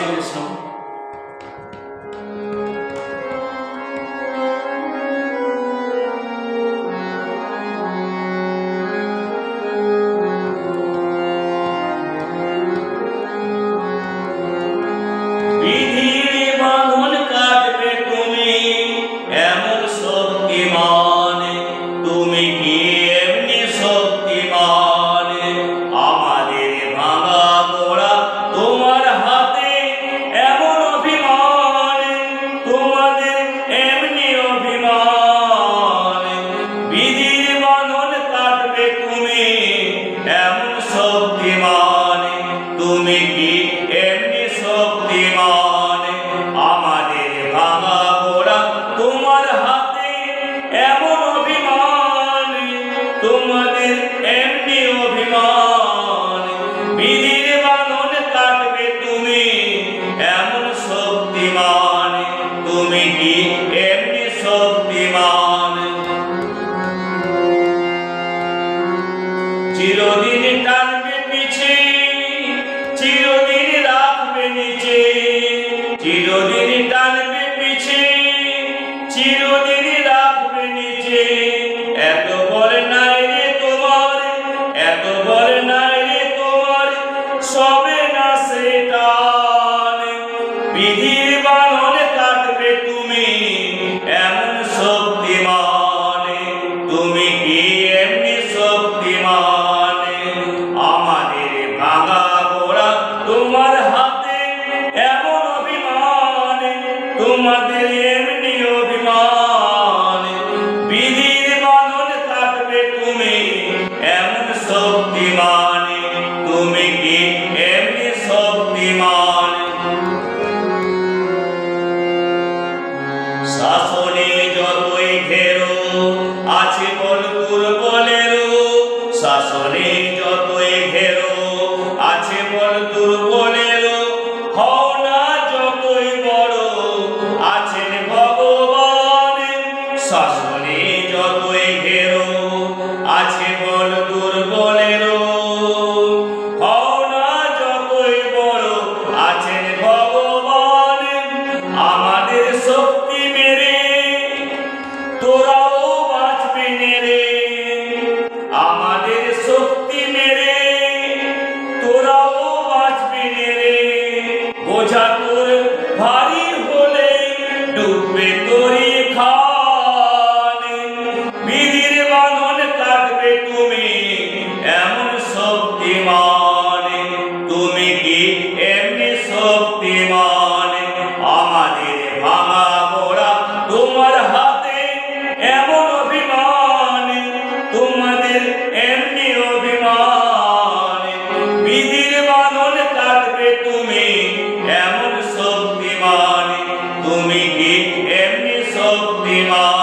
কৃষ্ণ। তুমি কি এমনি শক্তিমান, আমাদের ভাঙা গোড়া তোমার হাতে এমন অভিমান, তোমাদের এমনি অভিমান, বিধির বাঁধন কাটবে তুমি এমন শক্তিমান, তুমি কি এমনি শক্তিমান। চিরদিন টানবে পিছে, চিরদিন রাখবে নিচে, চিরদিন টানবে পিছে, চিরদিন রাখবে নিচে। এত বল নাই রে তোমার, এত বল নাই রে তোমার, সবে না সেটা বিধির বাঁধন কাটবে তুমি এমন শক্তিমান, তুমি কি এমনি শক্তিমান, আমাদের ভাঙা গোড়া তোমার হাতে এমন অভিমান, তোমাদের এমনি অভিমান, বিধির বাঁধন কাটবে তুমি এমন শক্তিমান, তুমি কি এমনি শক্তিমান। শাসনে যতই ঘেরো আছে বল দুর্বলেরও, শাসনে যতই ঘেরো আছে বল দুর্বলেরও, হও না যতই বড় আছেন ভগবান। শাসনে যতই ঘেরো আছে বল দুর্বলেরও, হও না যতই বড় আছেন ভগবান। আমাদের শক্তি মেরে তোরাও বাঁচবি রে, আমাদের শক্তি মেরে তোরাও বাঁচবি রে। বোঝা তোর ভারী হলে ডুববে তোরই খান, বিধির বাঁধন কাটবে তুমি এমন শক্তিমান, তুমি কি এমনি শক্তিমান, আমাদের ভাঙা গোড়া তোমার হাতে এমন অভিমান, তোমাদের এমনি অভিমান, বিধির বাঁধন কাটবে তুমি এমন শক্তিমান, তুমি কি এমনি শক্তিমান।